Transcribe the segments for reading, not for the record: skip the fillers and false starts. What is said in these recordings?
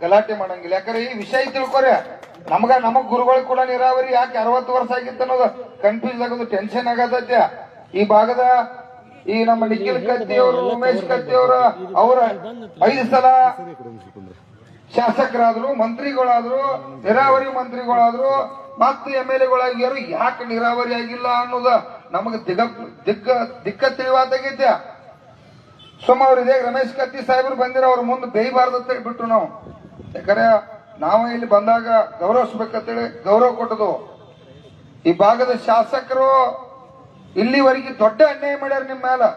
ಗಲಾಟೆ ಮಾಡಂಗಿಲ್ಲ. ಯಾಕಂದ್ರೆ ಈ ವಿಷಯ ತಿಳ್ಕೊರೆ ನಮಗ್ ಗುರುಗಳು ಕೂಡ ನೀರಾವರಿ ಯಾಕೆ 60 ವರ್ಷ ಆಗಿತ್ತು ಅನ್ನೋದು ಕನ್ಫ್ಯೂಸ್ ಆಗೋದು, ಟೆನ್ಷನ್ ಆಗತೈತೆ. ಈ ಭಾಗದ ಈ ನಮ್ಮ ನಿಖಿಲ್ ಕತ್ತಿಯವರು, ಉಮೇಶ್ ಕತ್ತಿಯವರು ಅವರ 5 ಸಲ ಶಾಸಕರಾದ್ರು, ಮಂತ್ರಿಗಳಾದ್ರು, ನೀರಾವರಿ ಮಂತ್ರಿಗಳಾದ್ರು, ಮತ್ತು MLA ಯಾಕೆ ನೀರಾವರಿ ಆಗಿಲ್ಲ ಅನ್ನೋದ ನಮಗೆ ದಿಕ್ಕ ತಿಳಿವಾದಾಗೈತೆ. ಸುಮಾರು ಇದೇ ರಮೇಶ್ ಕತ್ತಿ ಸಾಹೇಬರು ಬಂದಿರೋ ಅವ್ರ ಮುಂದೆ ಬೇಯಬಾರ್ದು ಬಿಟ್ಟು ನಾವು, ಯಾಕಂದ್ರೆ ನಾವು ಇಲ್ಲಿ ಬಂದಾಗ ಗೌರವಿಸ್ಬೇಕಂತೇಳಿ ಗೌರವ ಕೊಟ್ಟದು. ಈ ಭಾಗದ ಶಾಸಕರು ಇಲ್ಲಿವರೆಗೆ ದೊಡ್ಡ ಅನ್ಯಾಯ ಮಾಡ್ಯಾರ ನಿಮ್ಮ ಮೇಲೆ.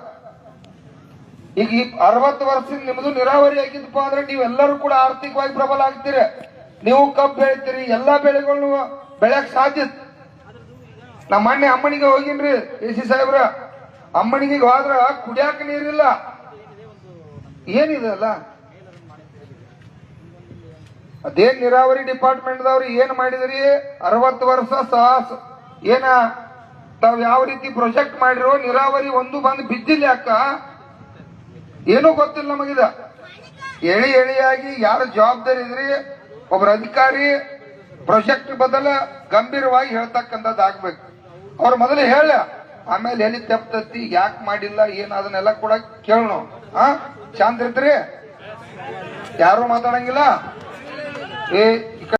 ಈಗ ಈ 60 ವರ್ಷದಿಂದ ನಿಮ್ದು ನೀರಾವರಿ ಆಗಿದ್ದಪ್ಪ ಅಂದ್ರೆ ನೀವೆಲ್ಲರೂ ಕೂಡ ಆರ್ಥಿಕವಾಗಿ ಪ್ರಬಲ ಆಗ್ತೀರಿ. ನೀವು ಕಬ್ಬು ಬೆಳಿತೀರಿ, ಎಲ್ಲಾ ಬೆಳೆಗಳನ್ನು ಬೆಳೆಯಕ್ ಸಾಧ್ಯ. ನಮ್ಮ ಮೊನ್ನೆ ಅಮ್ಮನಿಗೆ ಹೋಗಿನ್ರಿ AC ಸಾಹೇಬ್ರ, ಅಮ್ಮನಿಗೆ ಹೋದ್ರ ಕುಡಿಯಾಕ ನೀರಿಲ್ಲ. ಏನಿದೆ ಅಲ್ಲ, ಅದೇನ್ ನೀರಾವರಿ ಡಿಪಾರ್ಟ್ಮೆಂಟ್ ದವ್ರು ಏನ್ ಮಾಡಿದ್ರಿ? 60 ವರ್ಷ ಸಾಹಸ ಏನ ತಾವ್ ಯಾವ ರೀತಿ ಪ್ರೊಜೆಕ್ಟ್ ಮಾಡಿರೋ, ನೀರಾವರಿ ಒಂದು ಬಂದು ಬಿದ್ದಿಲ್ಲ ಯಾಕ ಏನೂ ಗೊತ್ತಿಲ್ಲ ನಮಗಿದ. ಎಳಿಯಾಗಿ ಯಾರು ಜವಾಬ್ದಾರಿ ಇದ್ರಿ, ಒಬ್ಬರ ಅಧಿಕಾರಿ ಪ್ರೊಜೆಕ್ಟ್ ಬದಲ ಗಂಭೀರವಾಗಿ ಹೇಳ್ತಕ್ಕಂಥದ್ದು ಆಗ್ಬೇಕು. ಅವ್ರು ಮೊದಲು ಹೇಳ, ಆಮೇಲೆ ಎಲ್ಲಿ ತಪ್ಪತಿ, ಯಾಕೆ ಮಾಡಿಲ್ಲ, ಏನ್ ಅದನ್ನೆಲ್ಲ ಕೂಡ ಕೇಳೋಣ. ಶಾಂತ ಇರ್ತೀರಿ, ಯಾರು ಮಾತಾಡಂಗಿಲ್ಲ.